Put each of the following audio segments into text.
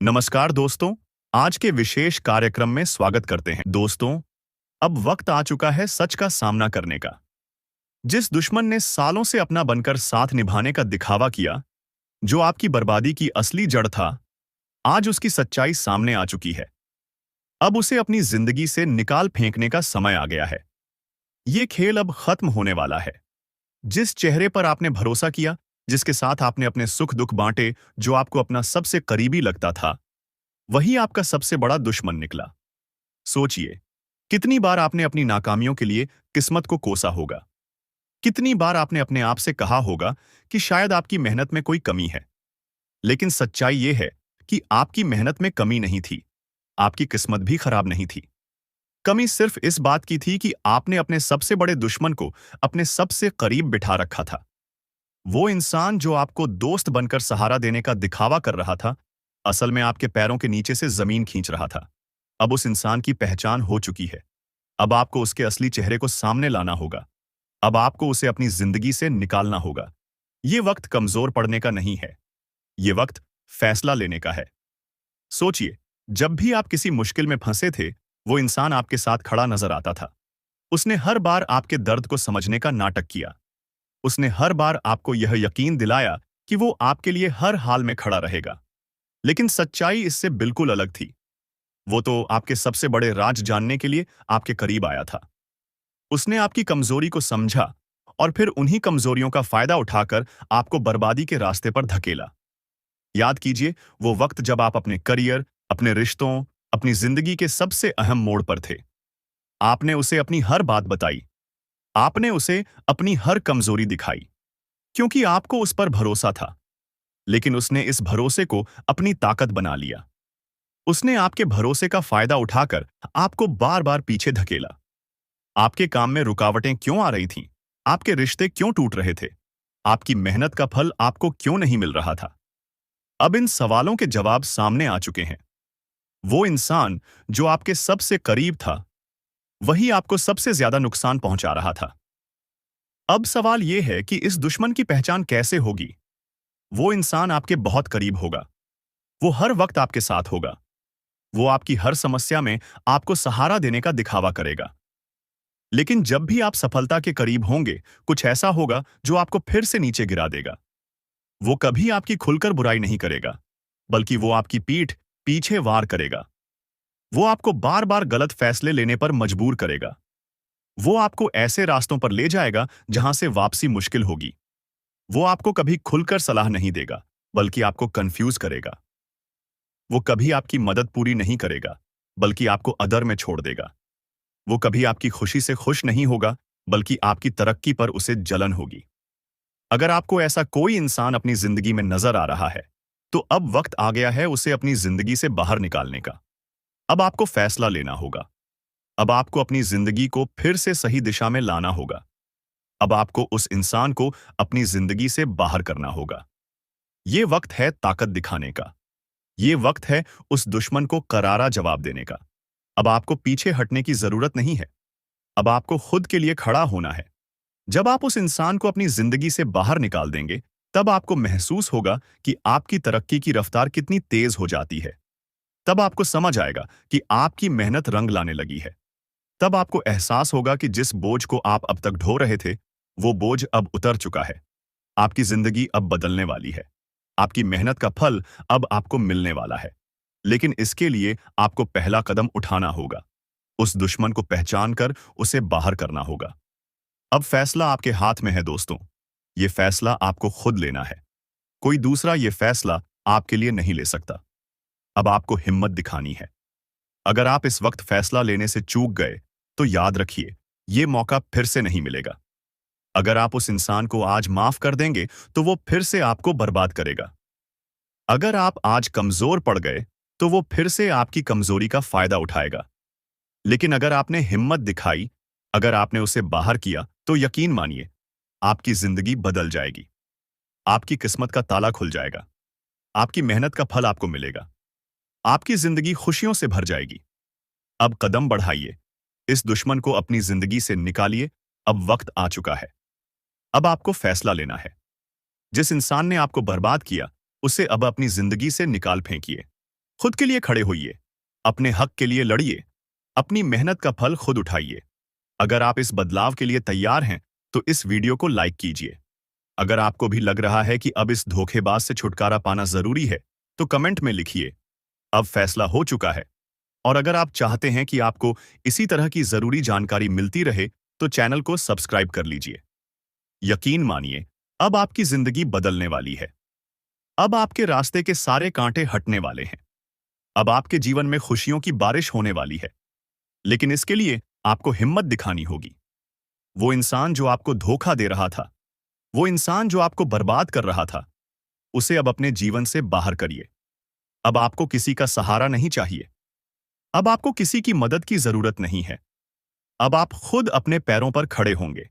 नमस्कार दोस्तों। आज के विशेष कार्यक्रम में स्वागत करते हैं। दोस्तों, अब वक्त आ चुका है सच का सामना करने का। जिस दुश्मन ने सालों से अपना बनकर साथ निभाने का दिखावा किया, जो आपकी बर्बादी की असली जड़ था, आज उसकी सच्चाई सामने आ चुकी है। अब उसे अपनी जिंदगी से निकाल फेंकने का समय आ गया है। ये खेल अब खत्म होने वाला है। जिस चेहरे पर आपने भरोसा किया, जिसके साथ आपने अपने सुख दुख बांटे, जो आपको अपना सबसे करीबी लगता था, वही आपका सबसे बड़ा दुश्मन निकला। सोचिए, कितनी बार आपने अपनी नाकामियों के लिए किस्मत को कोसा होगा। कितनी बार आपने अपने आप से कहा होगा कि शायद आपकी मेहनत में कोई कमी है। लेकिन सच्चाई यह है कि आपकी मेहनत में कमी नहीं थी, आपकी किस्मत भी खराब नहीं थी। कमी सिर्फ इस बात की थी कि आपने अपने सबसे बड़े दुश्मन को अपने सबसे करीब बिठा रखा था। वो इंसान जो आपको दोस्त बनकर सहारा देने का दिखावा कर रहा था, असल में आपके पैरों के नीचे से जमीन खींच रहा था। अब उस इंसान की पहचान हो चुकी है। अब आपको उसके असली चेहरे को सामने लाना होगा। अब आपको उसे अपनी जिंदगी से निकालना होगा। ये वक्त कमजोर पड़ने का नहीं है, ये वक्त फैसला लेने का है। सोचिए, जब भी आप किसी मुश्किल में फंसे थे, वो इंसान आपके साथ खड़ा नजर आता था। उसने हर बार आपके दर्द को समझने का नाटक किया। उसने हर बार आपको यह यकीन दिलाया कि वो आपके लिए हर हाल में खड़ा रहेगा। लेकिन सच्चाई इससे बिल्कुल अलग थी। वो तो आपके सबसे बड़े राज जानने के लिए आपके करीब आया था। उसने आपकी कमजोरी को समझा और फिर उन्हीं कमजोरियों का फायदा उठाकर आपको बर्बादी के रास्ते पर धकेला। याद कीजिए, वो वक्त जब आप अपने करियर, अपने रिश्तों, अपनी जिंदगी के सबसे अहम मोड़ पर थे। आपने उसे अपनी हर बात बताई। आपने उसे अपनी हर कमजोरी दिखाई, क्योंकि आपको उस पर भरोसा था। लेकिन उसने इस भरोसे को अपनी ताकत बना लिया। उसने आपके भरोसे का फायदा उठाकर आपको बार बार पीछे धकेला। आपके काम में रुकावटें क्यों आ रही थीं? आपके रिश्ते क्यों टूट रहे थे? आपकी मेहनत का फल आपको क्यों नहीं मिल रहा था? अब इन सवालों के जवाब सामने आ चुके हैं। वो इंसान जो आपके सबसे करीब था, वही आपको सबसे ज्यादा नुकसान पहुंचा रहा था। अब सवाल यह है कि इस दुश्मन की पहचान कैसे होगी? वो इंसान आपके बहुत करीब होगा। वो हर वक्त आपके साथ होगा। वो आपकी हर समस्या में आपको सहारा देने का दिखावा करेगा। लेकिन जब भी आप सफलता के करीब होंगे, कुछ ऐसा होगा जो आपको फिर से नीचे गिरा देगा। वो कभी आपकी खुलकर बुराई नहीं करेगा, बल्कि वो आपकी पीठ पीछे वार करेगा। वो आपको बार बार गलत फैसले लेने पर मजबूर करेगा। वो आपको ऐसे रास्तों पर ले जाएगा जहां से वापसी मुश्किल होगी। वो आपको कभी खुलकर सलाह नहीं देगा, बल्कि आपको कंफ्यूज करेगा। वो कभी आपकी मदद पूरी नहीं करेगा, बल्कि आपको अदर में छोड़ देगा। वो कभी आपकी खुशी से खुश नहीं होगा, बल्कि आपकी तरक्की पर उसे जलन होगी। अगर आपको ऐसा कोई इंसान अपनी जिंदगी में नजर आ रहा है, तो अब वक्त आ गया है उसे अपनी जिंदगी से बाहर निकालने का। अब आपको फैसला लेना होगा। अब आपको अपनी जिंदगी को फिर से सही दिशा में लाना होगा। अब आपको उस इंसान को अपनी जिंदगी से बाहर करना होगा। ये वक्त है ताकत दिखाने का। ये वक्त है उस दुश्मन को करारा जवाब देने का। अब आपको पीछे हटने की जरूरत नहीं है। अब आपको खुद के लिए खड़ा होना है। जब आप उस इंसान को अपनी जिंदगी से बाहर निकाल देंगे, तब आपको महसूस होगा कि आपकी तरक्की की रफ्तार कितनी तेज हो जाती है। तब आपको समझ आएगा कि आपकी मेहनत रंग लाने लगी है। तब आपको एहसास होगा कि जिस बोझ को आप अब तक ढो रहे थे, वो बोझ अब उतर चुका है। आपकी जिंदगी अब बदलने वाली है। आपकी मेहनत का फल अब आपको मिलने वाला है। लेकिन इसके लिए आपको पहला कदम उठाना होगा। उस दुश्मन को पहचान कर उसे बाहर करना होगा। अब फैसला आपके हाथ में है दोस्तों। ये फैसला आपको खुद लेना है। कोई दूसरा ये फैसला आपके लिए नहीं ले सकता। अब आपको हिम्मत दिखानी है। अगर आप इस वक्त फैसला लेने से चूक गए, तो याद रखिए, ये मौका फिर से नहीं मिलेगा। अगर आप उस इंसान को आज माफ कर देंगे, तो वो फिर से आपको बर्बाद करेगा। अगर आप आज कमजोर पड़ गए, तो वो फिर से आपकी कमजोरी का फायदा उठाएगा। लेकिन अगर आपने हिम्मत दिखाई, अगर आपने उसे बाहर किया, तो यकीन मानिए, आपकी जिंदगी बदल जाएगी। आपकी किस्मत का ताला खुल जाएगा। आपकी मेहनत का फल आपको मिलेगा। आपकी जिंदगी खुशियों से भर जाएगी। अब कदम बढ़ाइए। इस दुश्मन को अपनी जिंदगी से निकालिए। अब वक्त आ चुका है। अब आपको फैसला लेना है। जिस इंसान ने आपको बर्बाद किया, उसे अब अपनी जिंदगी से निकाल फेंकिए। खुद के लिए खड़े होइए, अपने हक के लिए लड़िए, अपनी मेहनत का फल खुद उठाइए। अगर आप इस बदलाव के लिए तैयार हैं, तो इस वीडियो को लाइक कीजिए। अगर आपको भी लग रहा है कि अब इस धोखेबाज से छुटकारा पाना जरूरी है, तो कमेंट में लिखिए, अब फैसला हो चुका है। और अगर आप चाहते हैं कि आपको इसी तरह की जरूरी जानकारी मिलती रहे, तो चैनल को सब्सक्राइब कर लीजिए। यकीन मानिए, अब आपकी जिंदगी बदलने वाली है। अब आपके रास्ते के सारे कांटे हटने वाले हैं। अब आपके जीवन में खुशियों की बारिश होने वाली है। लेकिन इसके लिए आपको हिम्मत दिखानी होगी। वो इंसान जो आपको धोखा दे रहा था, वो इंसान जो आपको बर्बाद कर रहा था, उसे अब अपने जीवन से बाहर करिए। अब आपको किसी का सहारा नहीं चाहिए। अब आपको किसी की मदद की जरूरत नहीं है। अब आप खुद अपने पैरों पर खड़े होंगे,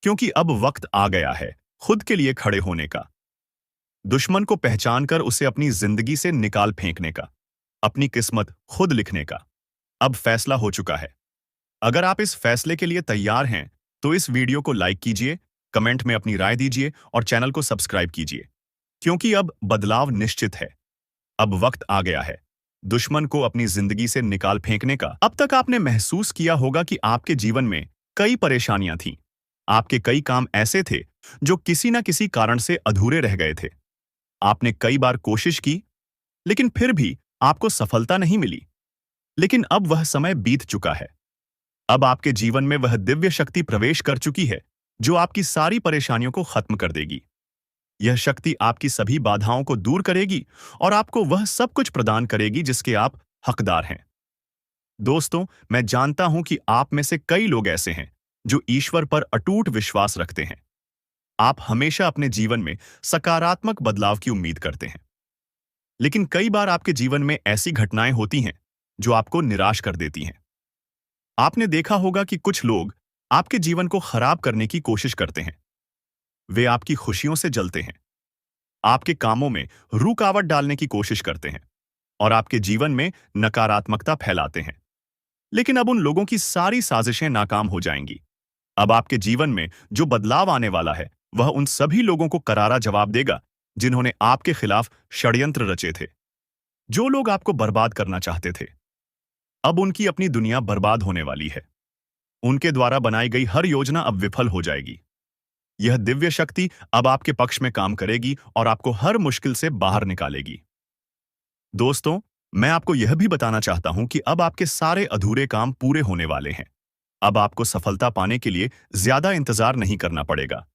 क्योंकि अब वक्त आ गया है खुद के लिए खड़े होने का। दुश्मन को पहचान कर उसे अपनी जिंदगी से निकाल फेंकने का, अपनी किस्मत खुद लिखने का। अब फैसला हो चुका है। अगर आप इस फैसले के लिए तैयार हैं, तो इस वीडियो को लाइक कीजिए, कमेंट में अपनी राय दीजिए और चैनल को सब्सक्राइब कीजिए, क्योंकि अब बदलाव निश्चित है। अब वक्त आ गया है दुश्मन को अपनी जिंदगी से निकाल फेंकने का। अब तक आपने महसूस किया होगा कि आपके जीवन में कई परेशानियां थीं। आपके कई काम ऐसे थे जो किसी न किसी कारण से अधूरे रह गए थे। आपने कई बार कोशिश की, लेकिन फिर भी आपको सफलता नहीं मिली। लेकिन अब वह समय बीत चुका है। अब आपके जीवन में वह दिव्य शक्ति प्रवेश कर चुकी है, जो आपकी सारी परेशानियों को खत्म कर देगी। यह शक्ति आपकी सभी बाधाओं को दूर करेगी और आपको वह सब कुछ प्रदान करेगी जिसके आप हकदार हैं। दोस्तों, मैं जानता हूं कि आप में से कई लोग ऐसे हैं जो ईश्वर पर अटूट विश्वास रखते हैं। आप हमेशा अपने जीवन में सकारात्मक बदलाव की उम्मीद करते हैं। लेकिन कई बार आपके जीवन में ऐसी घटनाएं होती हैं जो आपको निराश कर देती हैं। आपने देखा होगा कि कुछ लोग आपके जीवन को खराब करने की कोशिश करते हैं। वे आपकी खुशियों से जलते हैं, आपके कामों में रुकावट डालने की कोशिश करते हैं और आपके जीवन में नकारात्मकता फैलाते हैं। लेकिन अब उन लोगों की सारी साजिशें नाकाम हो जाएंगी। अब आपके जीवन में जो बदलाव आने वाला है, वह उन सभी लोगों को करारा जवाब देगा जिन्होंने आपके खिलाफ षड्यंत्र रचे थे। जो लोग आपको बर्बाद करना चाहते थे, अब उनकी अपनी दुनिया बर्बाद होने वाली है। उनके द्वारा बनाई गई हर योजना अब विफल हो जाएगी। यह दिव्य शक्ति अब आपके पक्ष में काम करेगी और आपको हर मुश्किल से बाहर निकालेगी। दोस्तों, मैं आपको यह भी बताना चाहता हूं कि अब आपके सारे अधूरे काम पूरे होने वाले हैं। अब आपको सफलता पाने के लिए ज्यादा इंतजार नहीं करना पड़ेगा।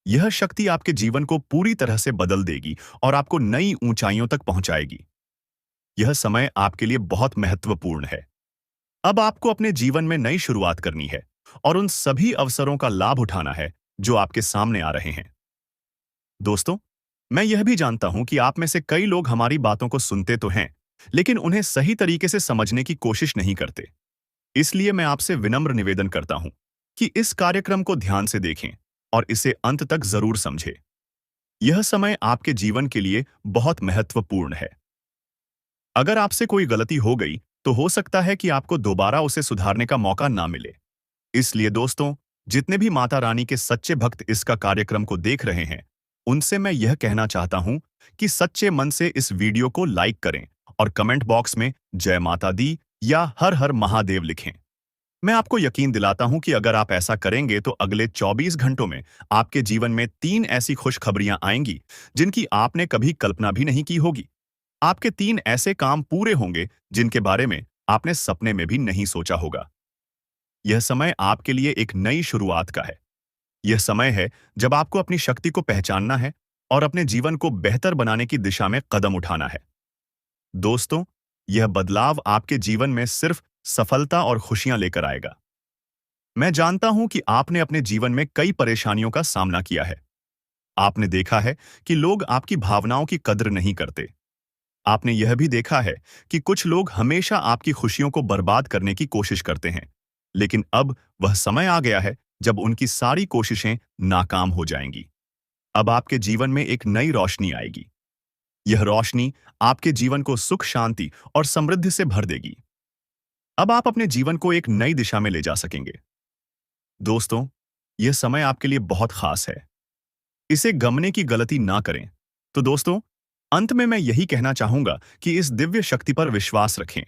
यह शक्ति आपके जीवन को पूरी तरह से बदल देगी और आपको नई ऊंचाइयों तक पहुंचाएगी। यह समय आपके लिए बहुत महत्वपूर्ण है। अब आपको अपने जीवन में नई शुरुआत करनी है और उन सभी अवसरों का लाभ उठाना है जो आपके सामने आ रहे हैं। दोस्तों, मैं यह भी जानता हूं कि आप में से कई लोग हमारी बातों को सुनते तो हैं, लेकिन उन्हें सही तरीके से समझने की कोशिश नहीं करते। इसलिए मैं आपसे विनम्र निवेदन करता हूं कि इस कार्यक्रम को ध्यान से देखें और इसे अंत तक जरूर समझें। यह समय आपके जीवन के लिए बहुत महत्वपूर्ण है। अगर आपसे कोई गलती हो गई, तो हो सकता है कि आपको दोबारा उसे सुधारने का मौका ना मिले। इसलिए दोस्तों, जितने भी माता रानी के सच्चे भक्त इसका कार्यक्रम को देख रहे हैं, उनसे मैं यह कहना चाहता हूं कि सच्चे मन से इस वीडियो को लाइक करें और कमेंट बॉक्स में जय माता दी या हर हर महादेव लिखें। मैं आपको यकीन दिलाता हूं कि अगर आप ऐसा करेंगे, तो अगले 24 घंटों में आपके जीवन में 3 ऐसी खुशखबरियां आएंगी जिनकी आपने कभी कल्पना भी नहीं की होगी। आपके 3 ऐसे काम पूरे होंगे जिनके बारे में आपने सपने में भी नहीं सोचा होगा। यह समय आपके लिए एक नई शुरुआत का है। यह समय है जब आपको अपनी शक्ति को पहचानना है और अपने जीवन को बेहतर बनाने की दिशा में कदम उठाना है। दोस्तों, यह बदलाव आपके जीवन में सिर्फ सफलता और खुशियां लेकर आएगा। मैं जानता हूं कि आपने अपने जीवन में कई परेशानियों का सामना किया है। आपने देखा है कि लोग आपकी भावनाओं की कद्र नहीं करते। आपने यह भी देखा है कि कुछ लोग हमेशा आपकी खुशियों को बर्बाद करने की कोशिश करते हैं। लेकिन अब वह समय आ गया है जब उनकी सारी कोशिशें नाकाम हो जाएंगी। अब आपके जीवन में एक नई रोशनी आएगी। यह रोशनी आपके जीवन को सुख, शांति और समृद्धि से भर देगी। अब आप अपने जीवन को एक नई दिशा में ले जा सकेंगे। दोस्तों, यह समय आपके लिए बहुत खास है। इसे गमने की गलती ना करें। तो दोस्तों, अंत में मैं यही कहना चाहूंगा कि इस दिव्य शक्ति पर विश्वास रखें।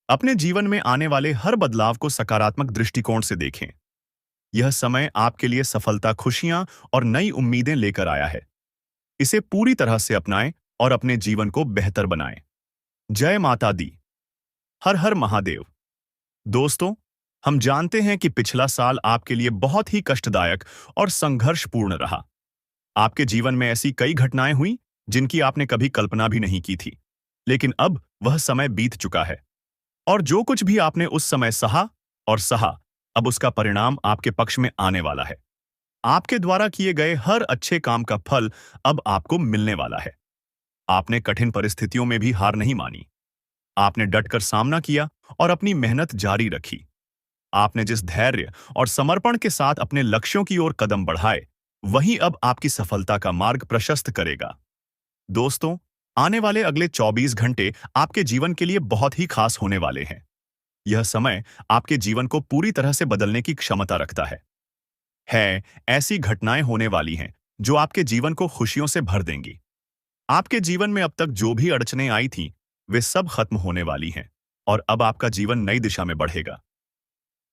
अपने जीवन में आने वाले हर बदलाव को सकारात्मक दृष्टिकोण से देखें। यह समय आपके लिए सफलता, खुशियां और नई उम्मीदें लेकर आया है। इसे पूरी तरह से अपनाएं और अपने जीवन को बेहतर बनाएं। जय माता दी। हर हर महादेव। दोस्तों, हम जानते हैं कि पिछला साल आपके लिए बहुत ही कष्टदायक और संघर्षपूर्ण रहा। आपके जीवन में ऐसी कई घटनाएं हुई जिनकी आपने कभी कल्पना भी नहीं की थी। लेकिन अब वह समय बीत चुका है और जो कुछ भी आपने उस समय सहा, अब उसका परिणाम आपके पक्ष में आने वाला है। आपके द्वारा किए गए हर अच्छे काम का फल अब आपको मिलने वाला है। आपने कठिन परिस्थितियों में भी हार नहीं मानी। आपने डटकर सामना किया और अपनी मेहनत जारी रखी। आपने जिस धैर्य और समर्पण के साथ अपने लक्ष्यों की ओर कदम बढ़ाए, वही अब आपकी सफलता का मार्ग प्रशस्त करेगा। दोस्तों, आने वाले अगले 24 घंटे आपके जीवन के लिए बहुत ही खास होने वाले हैं। यह समय आपके जीवन को पूरी तरह से बदलने की क्षमता रखता है। ऐसी घटनाएं होने वाली हैं जो आपके जीवन को खुशियों से भर देंगी। आपके जीवन में अब तक जो भी अड़चनें आई थीं, वे सब खत्म होने वाली हैं और अब आपका जीवन नई दिशा में बढ़ेगा।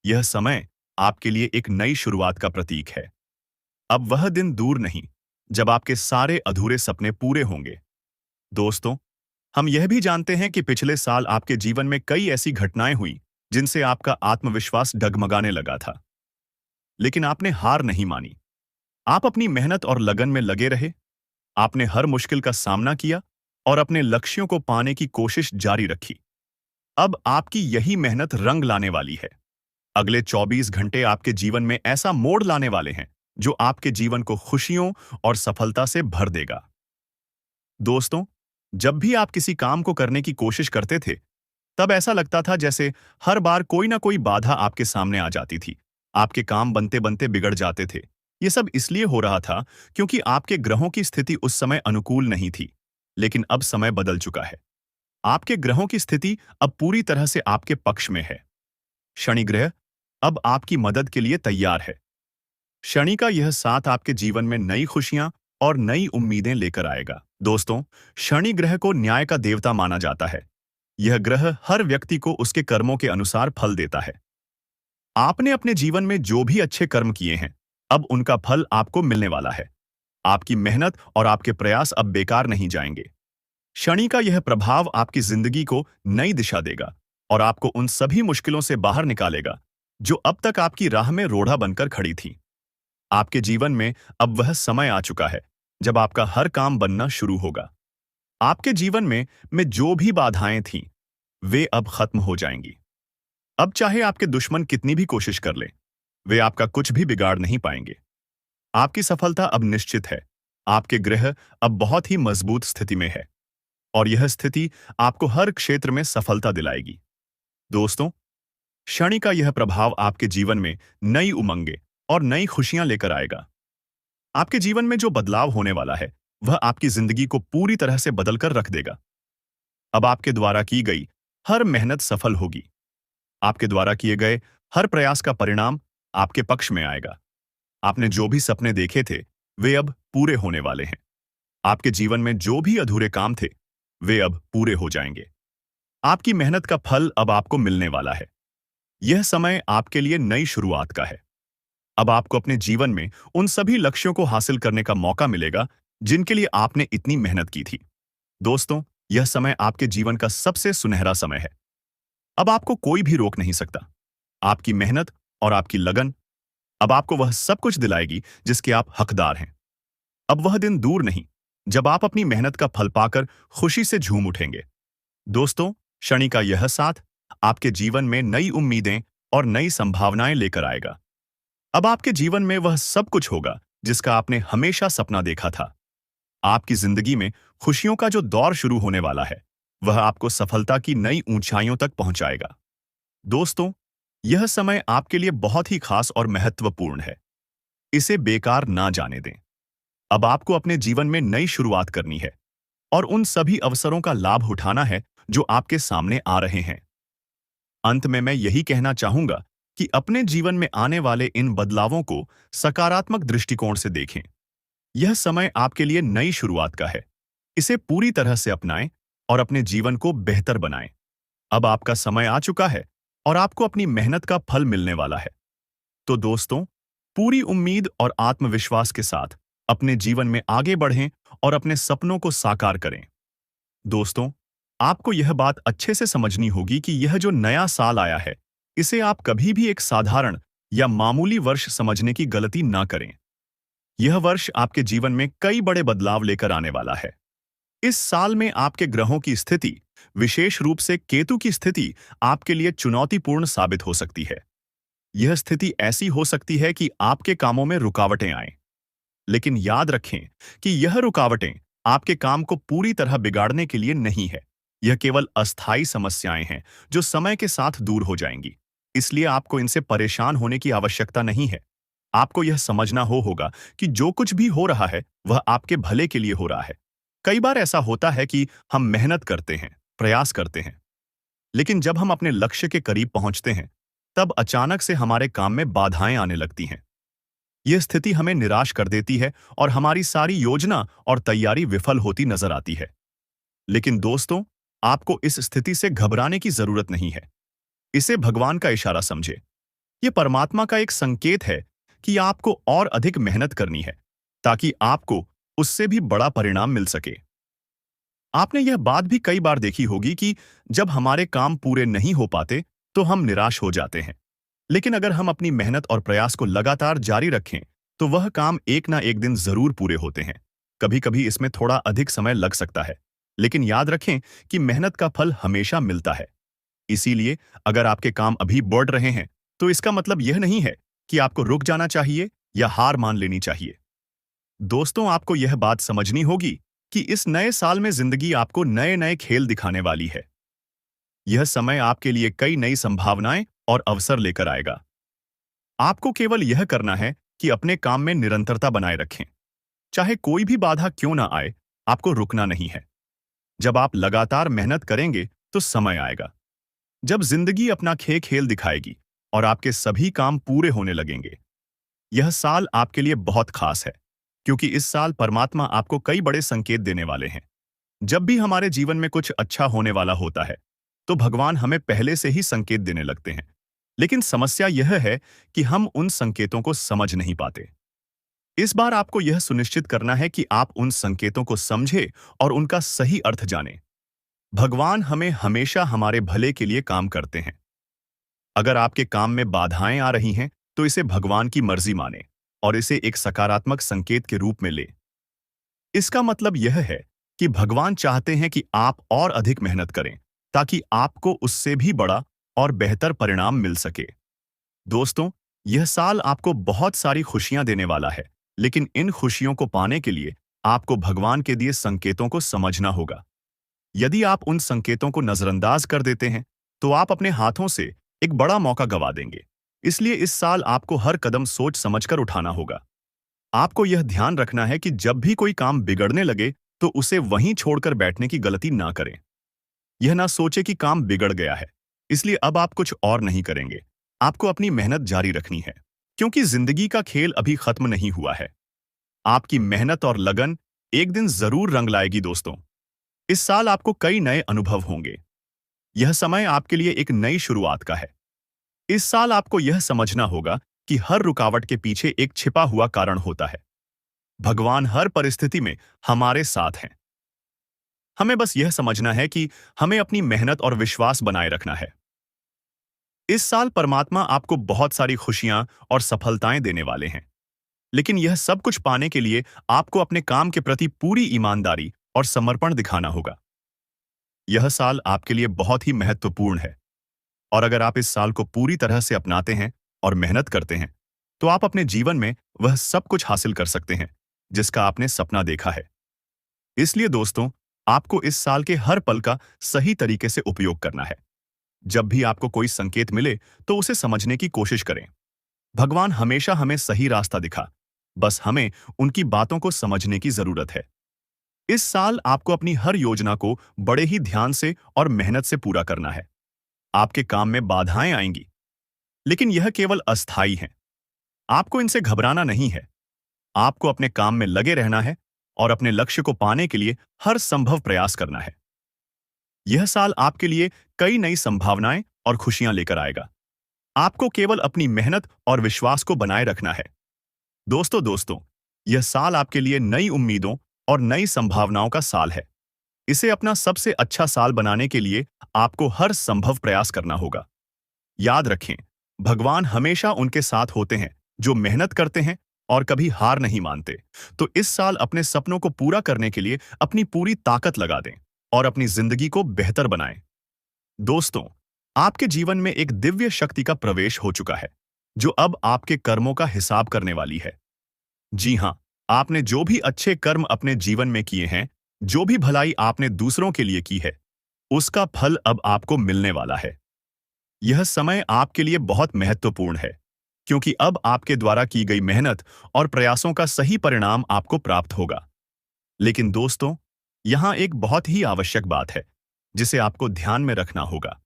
यह समय आपके लिए एक नई शुरुआत का प्रतीक है। अब वह दिन दूर नहीं जब आपके सारे अधूरे सपने पूरे होंगे। दोस्तों, हम यह भी जानते हैं कि पिछले साल आपके जीवन में कई ऐसी घटनाएं हुई जिनसे आपका आत्मविश्वास डगमगाने लगा था। लेकिन आपने हार नहीं मानी। आप अपनी मेहनत और लगन में लगे रहे। आपने हर मुश्किल का सामना किया और अपने लक्ष्यों को पाने की कोशिश जारी रखी। अब आपकी यही मेहनत रंग लाने वाली है। अगले 24 घंटे आपके जीवन में ऐसा मोड़ लाने वाले हैं जो आपके जीवन को खुशियों और सफलता से भर देगा। दोस्तों, जब भी आप किसी काम को करने की कोशिश करते थे, तब ऐसा लगता था जैसे हर बार कोई ना कोई बाधा आपके सामने आ जाती थी। आपके काम बनते बनते बिगड़ जाते थे। ये सब इसलिए हो रहा था क्योंकि आपके ग्रहों की स्थिति उस समय अनुकूल नहीं थी। लेकिन अब समय बदल चुका है। आपके ग्रहों की स्थिति अब पूरी तरह से आपके पक्ष में है। शनि ग्रह अब आपकी मदद के लिए तैयार है। शनि का यह साथ आपके जीवन में नई खुशियां और नई उम्मीदें लेकर आएगा। दोस्तों, शनि ग्रह को न्याय का देवता माना जाता है। यह ग्रह हर व्यक्ति को उसके कर्मों के अनुसार फल देता है। आपने अपने जीवन में जो भी अच्छे कर्म किए हैं, अब उनका फल आपको मिलने वाला है। आपकी मेहनत और आपके प्रयास अब बेकार नहीं जाएंगे। शनि का यह प्रभाव आपकी जिंदगी को नई दिशा देगा और आपको उन सभी मुश्किलों से बाहर निकालेगा जो अब तक आपकी राह में रोड़ा बनकर खड़ी थी। आपके जीवन में अब वह समय आ चुका है जब आपका हर काम बनना शुरू होगा। आपके जीवन में जो भी बाधाएं थीं, वे अब खत्म हो जाएंगी। अब चाहे आपके दुश्मन कितनी भी कोशिश कर लें, वे आपका कुछ भी बिगाड़ नहीं पाएंगे। आपकी सफलता अब निश्चित है। आपके ग्रह अब बहुत ही मजबूत स्थिति में है और यह स्थिति आपको हर क्षेत्र में सफलता दिलाएगी। दोस्तों, शनि का यह प्रभाव आपके जीवन में नई उमंगें और नई खुशियां लेकर आएगा। आपके जीवन में जो बदलाव होने वाला है, वह आपकी जिंदगी को पूरी तरह से बदलकर रख देगा। अब आपके द्वारा की गई हर मेहनत सफल होगी। आपके द्वारा किए गए हर प्रयास का परिणाम आपके पक्ष में आएगा। आपने जो भी सपने देखे थे, वे अब पूरे होने वाले हैं। आपके जीवन में जो भी अधूरे काम थे, वे अब पूरे हो जाएंगे। आपकी मेहनत का फल अब आपको मिलने वाला है। यह समय आपके लिए नई शुरुआत का है। अब आपको अपने जीवन में उन सभी लक्ष्यों को हासिल करने का मौका मिलेगा जिनके लिए आपने इतनी मेहनत की थी। दोस्तों, यह समय आपके जीवन का सबसे सुनहरा समय है। अब आपको कोई भी रोक नहीं सकता। आपकी मेहनत और आपकी लगन अब आपको वह सब कुछ दिलाएगी जिसके आप हकदार हैं। अब वह दिन दूर नहीं जब आप अपनी मेहनत का फल पाकर खुशी से झूम उठेंगे। दोस्तों, शनि का यह साथ आपके जीवन में नई उम्मीदें और नई संभावनाएं लेकर आएगा। अब आपके जीवन में वह सब कुछ होगा जिसका आपने हमेशा सपना देखा था। आपकी जिंदगी में खुशियों का जो दौर शुरू होने वाला है, वह आपको सफलता की नई ऊंचाइयों तक पहुंचाएगा। दोस्तों, यह समय आपके लिए बहुत ही खास और महत्वपूर्ण है। इसे बेकार ना जाने दें। अब आपको अपने जीवन में नई शुरुआत करनी है और उन सभी अवसरों का लाभ उठाना है जो आपके सामने आ रहे हैं। अंत में मैं यही कहना चाहूंगा कि अपने जीवन में आने वाले इन बदलावों को सकारात्मक दृष्टिकोण से देखें। यह समय आपके लिए नई शुरुआत का है। इसे पूरी तरह से अपनाएं और अपने जीवन को बेहतर बनाएं। अब आपका समय आ चुका है और आपको अपनी मेहनत का फल मिलने वाला है। तो दोस्तों, पूरी उम्मीद और आत्मविश्वास के साथ अपने जीवन में आगे बढ़ें और अपने सपनों को साकार करें। दोस्तों, आपको यह बात अच्छे से समझनी होगी कि यह जो नया साल आया है, इसे आप कभी भी एक साधारण या मामूली वर्ष समझने की गलती ना करें। यह वर्ष आपके जीवन में कई बड़े बदलाव लेकर आने वाला है। इस साल में आपके ग्रहों की स्थिति, विशेष रूप से केतु की स्थिति, आपके लिए चुनौतीपूर्ण साबित हो सकती है। यह स्थिति ऐसी हो सकती है कि आपके कामों में रुकावटें आएं। लेकिन याद रखें कि यह रुकावटें आपके काम को पूरी तरह बिगाड़ने के लिए नहीं है। यह केवल अस्थायी समस्याएं हैं जो समय के साथ दूर हो जाएंगी। इसलिए आपको इनसे परेशान होने की आवश्यकता नहीं है। आपको यह समझना होगा कि जो कुछ भी हो रहा है वह आपके भले के लिए हो रहा है। कई बार ऐसा होता है कि हम मेहनत करते हैं, प्रयास करते हैं, लेकिन जब हम अपने लक्ष्य के करीब पहुंचते हैं, तब अचानक से हमारे काम में बाधाएं आने लगती हैं। यह स्थिति हमें निराश कर देती है और हमारी सारी योजना और तैयारी विफल होती नजर आती है। लेकिन दोस्तों, आपको इस स्थिति से घबराने की जरूरत नहीं है। इसे भगवान का इशारा समझे। यह परमात्मा का एक संकेत है कि आपको और अधिक मेहनत करनी है, ताकि आपको उससे भी बड़ा परिणाम मिल सके। आपने यह बात भी कई बार देखी होगी कि जब हमारे काम पूरे नहीं हो पाते, तो हम निराश हो जाते हैं। लेकिन अगर हम अपनी मेहनत और प्रयास को लगातार जारी रखें, तो वह काम एक ना एक दिन जरूर पूरे होते हैं। कभी कभी इसमें थोड़ा अधिक समय लग सकता है, लेकिन याद रखें कि मेहनत का फल हमेशा मिलता है। इसीलिए अगर आपके काम अभी बढ़ रहे हैं, तो इसका मतलब यह नहीं है कि आपको रुक जाना चाहिए या हार मान लेनी चाहिए। दोस्तों, आपको यह बात समझनी होगी कि इस नए साल में जिंदगी आपको नए नए खेल दिखाने वाली है। यह समय आपके लिए कई नई संभावनाएं और अवसर लेकर आएगा। आपको केवल यह करना है कि अपने काम में निरंतरता बनाए रखें। चाहे कोई भी बाधा क्यों ना आए, आपको रुकना नहीं है। जब आप लगातार मेहनत करेंगे, तो समय आएगा जब जिंदगी अपना खेल दिखाएगी और आपके सभी काम पूरे होने लगेंगे। यह साल आपके लिए बहुत खास है, क्योंकि इस साल परमात्मा आपको कई बड़े संकेत देने वाले हैं। जब भी हमारे जीवन में कुछ अच्छा होने वाला होता है, तो भगवान हमें पहले से ही संकेत देने लगते हैं। लेकिन समस्या यह है कि हम उन संकेतों को समझ नहीं पाते। इस बार आपको यह सुनिश्चित करना है कि आप उन संकेतों को समझें और उनका सही अर्थ जानें। भगवान हमें हमेशा हमारे भले के लिए काम करते हैं। अगर आपके काम में बाधाएं आ रही हैं, तो इसे भगवान की मर्जी माने और इसे एक सकारात्मक संकेत के रूप में ले। इसका मतलब यह है कि भगवान चाहते हैं कि आप और अधिक मेहनत करें, ताकि आपको उससे भी बड़ा और बेहतर परिणाम मिल सके। दोस्तों, यह साल आपको बहुत सारी खुशियां देने वाला है, लेकिन इन खुशियों को पाने के लिए आपको भगवान के दिए संकेतों को समझना होगा। यदि आप उन संकेतों को नजरअंदाज कर देते हैं, तो आप अपने हाथों से एक बड़ा मौका गंवा देंगे। इसलिए इस साल आपको हर कदम सोच समझकर उठाना होगा। आपको यह ध्यान रखना है कि जब भी कोई काम बिगड़ने लगे, तो उसे वहीं छोड़कर बैठने की गलती ना करें। यह ना सोचे कि काम बिगड़ गया है, इसलिए अब आप कुछ और नहीं करेंगे। आपको अपनी मेहनत जारी रखनी है, क्योंकि जिंदगी का खेल अभी खत्म नहीं हुआ है। आपकी मेहनत और लगन एक दिन जरूर रंग लाएगी दोस्तों। इस साल आपको कई नए अनुभव होंगे। यह समय आपके लिए एक नई शुरुआत का है। इस साल आपको यह समझना होगा कि हर रुकावट के पीछे एक छिपा हुआ कारण होता है। भगवान हर परिस्थिति में हमारे साथ हैं। हमें बस यह समझना है कि हमें अपनी मेहनत और विश्वास बनाए रखना है। इस साल परमात्मा आपको बहुत सारी खुशियां और सफलताएं देने वाले हैं, लेकिन यह सब कुछ पाने के लिए आपको अपने काम के प्रति पूरी ईमानदारी और समर्पण दिखाना होगा। यह साल आपके लिए बहुत ही महत्वपूर्ण है, और अगर आप इस साल को पूरी तरह से अपनाते हैं और मेहनत करते हैं, तो आप अपने जीवन में वह सब कुछ हासिल कर सकते हैं जिसका आपने सपना देखा है। इसलिए दोस्तों, आपको इस साल के हर पल का सही तरीके से उपयोग करना है। जब भी आपको कोई संकेत मिले, तो उसे समझने की कोशिश करें। भगवान हमेशा हमें सही रास्ता दिखा, बस हमें उनकी बातों को समझने की जरूरत है। इस साल आपको अपनी हर योजना को बड़े ही ध्यान से और मेहनत से पूरा करना है। आपके काम में बाधाएं आएंगी, लेकिन यह केवल अस्थायी हैं। आपको इनसे घबराना नहीं है। आपको अपने काम में लगे रहना है और अपने लक्ष्य को पाने के लिए हर संभव प्रयास करना है। यह साल आपके लिए कई नई संभावनाएं और खुशियां लेकर आएगा। आपको केवल अपनी मेहनत और विश्वास को बनाए रखना है। दोस्तों, यह साल आपके लिए नई उम्मीदों और नई संभावनाओं का साल है। इसे अपना सबसे अच्छा साल बनाने के लिए आपको हर संभव प्रयास करना होगा। याद रखें, भगवान हमेशा उनके साथ होते हैं जो मेहनत करते हैं और कभी हार नहीं मानते। तो इस साल अपने सपनों को पूरा करने के लिए अपनी पूरी ताकत लगा दें और अपनी जिंदगी को बेहतर बनाएं। दोस्तों, आपके जीवन में एक दिव्य शक्ति का प्रवेश हो चुका है, जो अब आपके कर्मों का हिसाब करने वाली है। जी हाँ, आपने जो भी अच्छे कर्म अपने जीवन में किए हैं, जो भी भलाई आपने दूसरों के लिए की है, उसका फल अब आपको मिलने वाला है। यह समय आपके लिए बहुत महत्वपूर्ण है, क्योंकि अब आपके द्वारा की गई मेहनत और प्रयासों का सही परिणाम आपको प्राप्त होगा। लेकिन दोस्तों, यहाँ एक बहुत ही आवश्यक बात है, जिसे आपको ध्यान में रखना होगा।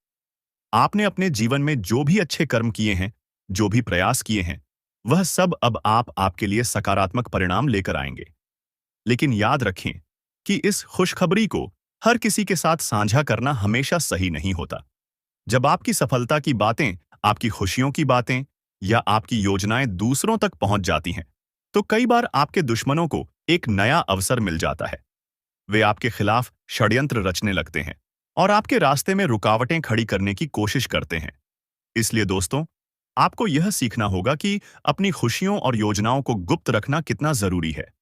आपने अपने जीवन में जो भी अच्छे कर्म किए हैं, जो भी प्रयास किए हैं, वह सब अब आपके लिए सकारात्मक परिणाम लेकर आएंगे। लेकिन याद रखें कि इस खुशखबरी को हर किसी के साथ साझा करना हमेशा सही नहीं होता। जब आपकी सफलता की बातें, आपकी खुशियों की बातें या आपकी योजनाएं दूसरों तक पहुंच जाती हैं, तो कई बार आपके दुश्मनों को एक नया अवसर मिल जाता है। वे आपके खिलाफ षड्यंत्र रचने लगते हैं और आपके रास्ते में रुकावटें खड़ी करने की कोशिश करते हैं। इसलिए दोस्तों, आपको यह सीखना होगा कि अपनी खुशियों और योजनाओं को गुप्त रखना कितना जरूरी है।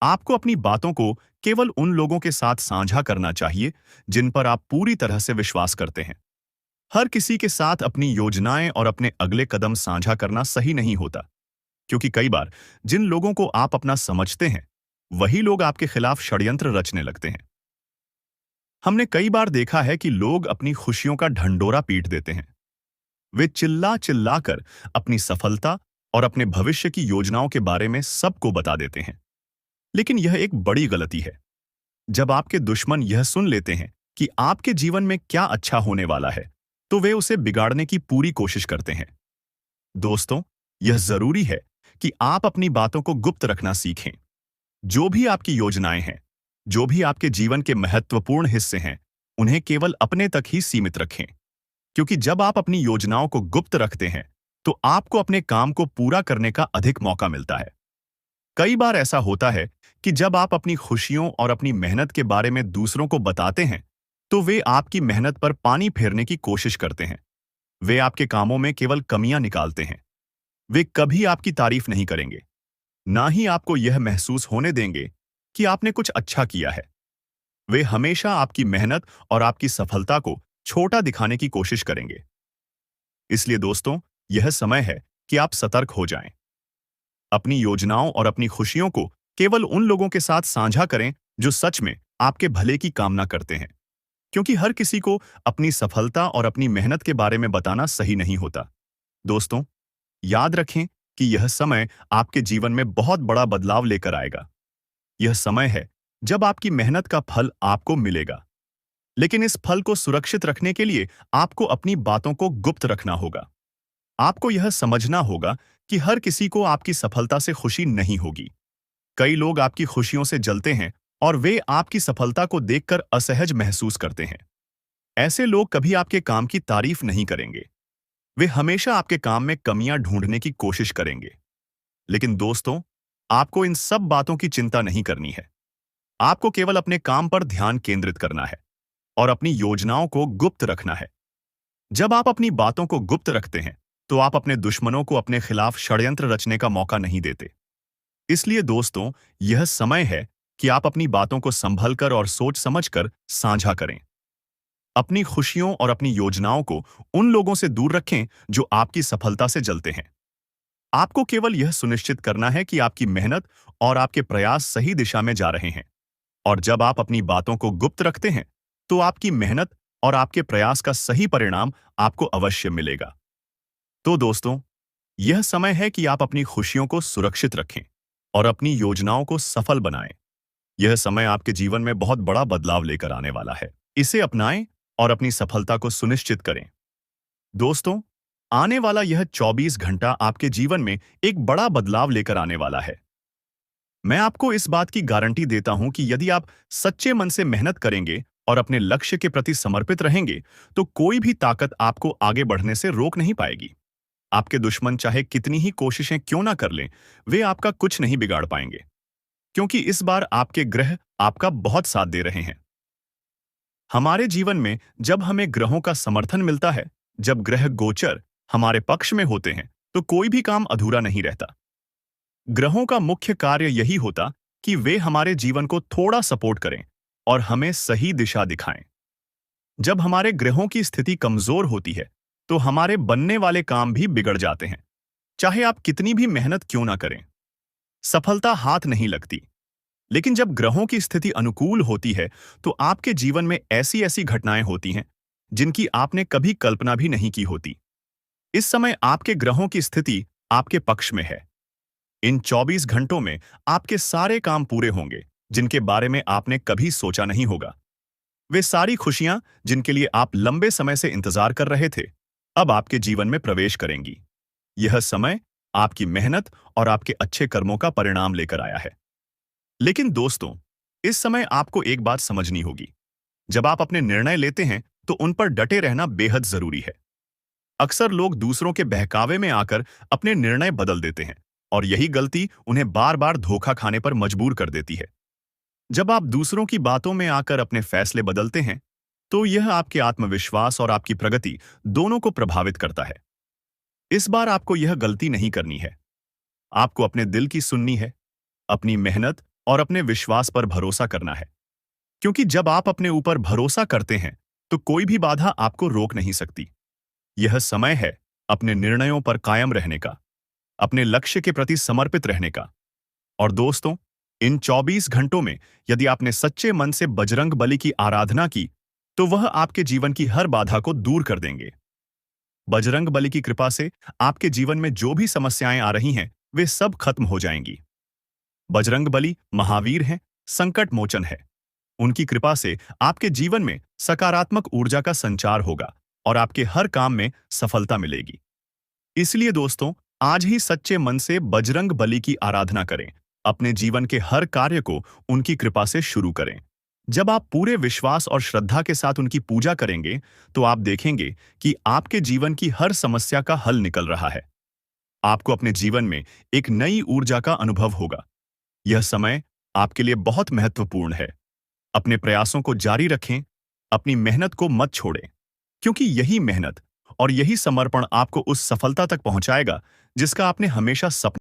आपको अपनी बातों को केवल उन लोगों के साथ साझा करना चाहिए जिन पर आप पूरी तरह से विश्वास करते हैं। हर किसी के साथ अपनी योजनाएं और अपने अगले कदम साझा करना सही नहीं होता, क्योंकि कई बार जिन लोगों को आप अपना समझते हैं, वही लोग आपके खिलाफ षड्यंत्र रचने लगते हैं। हमने कई बार देखा है कि लोग अपनी खुशियों का ढंढोरा पीट देते हैं। वे चिल्ला चिल्ला कर अपनी सफलता और अपने भविष्य की योजनाओं के बारे में सबको बता देते हैं। लेकिन यह एक बड़ी गलती है। जब आपके दुश्मन यह सुन लेते हैं कि आपके जीवन में क्या अच्छा होने वाला है, तो वे उसे बिगाड़ने की पूरी कोशिश करते हैं। दोस्तों, यह जरूरी है कि आप अपनी बातों को गुप्त रखना सीखें। जो भी आपकी योजनाएं हैं, जो भी आपके जीवन के महत्वपूर्ण हिस्से हैं, उन्हें केवल अपने तक ही सीमित रखें। क्योंकि जब आप अपनी योजनाओं को गुप्त रखते हैं, तो आपको अपने काम को पूरा करने का अधिक मौका मिलता है। कई बार ऐसा होता है कि जब आप अपनी खुशियों और अपनी मेहनत के बारे में दूसरों को बताते हैं, तो वे आपकी मेहनत पर पानी फेरने की कोशिश करते हैं। वे आपके कामों में केवल कमियां निकालते हैं। वे कभी आपकी तारीफ नहीं करेंगे, ना ही आपको यह महसूस होने देंगे कि आपने कुछ अच्छा किया है। वे हमेशा आपकी मेहनत और आपकी सफलता को छोटा दिखाने की कोशिश करेंगे। इसलिए दोस्तों, यह समय है कि आप सतर्क हो जाएं। अपनी योजनाओं और अपनी खुशियों को केवल उन लोगों के साथ साझा करें जो सच में आपके भले की कामना करते हैं, क्योंकि हर किसी को अपनी सफलता और अपनी मेहनत के बारे में बताना सही नहीं होता। दोस्तों, याद रखें कि यह समय आपके जीवन में बहुत बड़ा बदलाव लेकर आएगा। यह समय है जब आपकी मेहनत का फल आपको मिलेगा। लेकिन इस फल को सुरक्षित रखने के लिए आपको अपनी बातों को गुप्त रखना होगा। आपको यह समझना होगा कि हर किसी को आपकी सफलता से खुशी नहीं होगी। कई लोग आपकी खुशियों से जलते हैं और वे आपकी सफलता को देखकर असहज महसूस करते हैं। ऐसे लोग कभी आपके काम की तारीफ नहीं करेंगे। वे हमेशा आपके काम में कमियां ढूंढने की कोशिश करेंगे। लेकिन दोस्तों, आपको इन सब बातों की चिंता नहीं करनी है। आपको केवल अपने काम पर ध्यान केंद्रित करना है और अपनी योजनाओं को गुप्त रखना है। जब आप अपनी बातों को गुप्त रखते हैं, तो आप अपने दुश्मनों को अपने खिलाफ षड्यंत्र रचने का मौका नहीं देते। इसलिए दोस्तों, यह समय है कि आप अपनी बातों को संभलकर और सोच समझकर साझा करें। अपनी खुशियों और अपनी योजनाओं को उन लोगों से दूर रखें जो आपकी सफलता से जलते हैं। आपको केवल यह सुनिश्चित करना है कि आपकी मेहनत और आपके प्रयास सही दिशा में जा रहे हैं। और जब आप अपनी बातों को गुप्त रखते हैं, तो आपकी मेहनत और आपके प्रयास का सही परिणाम आपको अवश्य मिलेगा। तो दोस्तों, यह समय है कि आप अपनी खुशियों को सुरक्षित रखें और अपनी योजनाओं को सफल बनाएं। यह समय आपके जीवन में बहुत बड़ा बदलाव लेकर आने वाला है। इसे अपनाएं और अपनी सफलता को सुनिश्चित करें। दोस्तों, आने वाला यह 24 घंटा आपके जीवन में एक बड़ा बदलाव लेकर आने वाला है। मैं आपको इस बात की गारंटी देता हूं कि यदि आप सच्चे मन से मेहनत करेंगे और अपने लक्ष्य के प्रति समर्पित रहेंगे, तो कोई भी ताकत आपको आगे बढ़ने से रोक नहीं पाएगी। आपके दुश्मन चाहे कितनी ही कोशिशें क्यों ना कर लें, वे आपका कुछ नहीं बिगाड़ पाएंगे, क्योंकि इस बार आपके ग्रह आपका बहुत साथ दे रहे हैं। हमारे जीवन में जब हमें ग्रहों का समर्थन मिलता है, जब ग्रह गोचर हमारे पक्ष में होते हैं, तो कोई भी काम अधूरा नहीं रहता। ग्रहों का मुख्य कार्य यही होता कि वे हमारे जीवन को थोड़ा सपोर्ट करें और हमें सही दिशा दिखाएं। जब हमारे ग्रहों की स्थिति कमजोर होती है, तो हमारे बनने वाले काम भी बिगड़ जाते हैं। चाहे आप कितनी भी मेहनत क्यों ना करें, सफलता हाथ नहीं लगती। लेकिन जब ग्रहों की स्थिति अनुकूल होती है, तो आपके जीवन में ऐसी ऐसी घटनाएं होती हैं जिनकी आपने कभी कल्पना भी नहीं की होती। इस समय आपके ग्रहों की स्थिति आपके पक्ष में है। इन 24 घंटों में आपके सारे काम पूरे होंगे जिनके बारे में आपने कभी सोचा नहीं होगा। वे सारी खुशियां जिनके लिए आप लंबे समय से इंतजार कर रहे थे, अब आपके जीवन में प्रवेश करेंगी। यह समय आपकी मेहनत और आपके अच्छे कर्मों का परिणाम लेकर आया है। लेकिन दोस्तों, इस समय आपको एक बात समझनी होगी। जब आप अपने निर्णय लेते हैं, तो उन पर डटे रहना बेहद जरूरी है। अक्सर लोग दूसरों के बहकावे में आकर अपने निर्णय बदल देते हैं, और यही गलती उन्हें बार बार धोखा खाने पर मजबूर कर देती है। जब आप दूसरों की बातों में आकर अपने फैसले बदलते हैं, तो यह आपके आत्मविश्वास और आपकी प्रगति दोनों को प्रभावित करता है। इस बार आपको यह गलती नहीं करनी है। आपको अपने दिल की सुननी है, अपनी मेहनत और अपने विश्वास पर भरोसा करना है। क्योंकि जब आप अपने ऊपर भरोसा करते हैं, तो कोई भी बाधा आपको रोक नहीं सकती। यह समय है अपने निर्णयों पर कायम रहने का, अपने लक्ष्य के प्रति समर्पित रहने का। और दोस्तों, इन 24 घंटों में यदि आपने सच्चे मन से बजरंग बली की आराधना की, तो वह आपके जीवन की हर बाधा को दूर कर देंगे। बजरंग बली की कृपा से आपके जीवन में जो भी समस्याएं आ रही हैं, वे सब खत्म हो जाएंगी। बजरंग बली महावीर हैं, संकट मोचन है। उनकी कृपा से आपके जीवन में सकारात्मक ऊर्जा का संचार होगा और आपके हर काम में सफलता मिलेगी। इसलिए दोस्तों, आज ही सच्चे मन से बजरंग बली की आराधना करें। अपने जीवन के हर कार्य को उनकी कृपा से शुरू करें। जब आप पूरे विश्वास और श्रद्धा के साथ उनकी पूजा करेंगे, तो आप देखेंगे कि आपके जीवन की हर समस्या का हल निकल रहा है। आपको अपने जीवन में एक नई ऊर्जा का अनुभव होगा। यह समय आपके लिए बहुत महत्वपूर्ण है। अपने प्रयासों को जारी रखें, अपनी मेहनत को मत छोड़ें, क्योंकि यही मेहनत और यही समर्पण आपको उस सफलता तक पहुंचाएगा जिसका आपने हमेशा सपना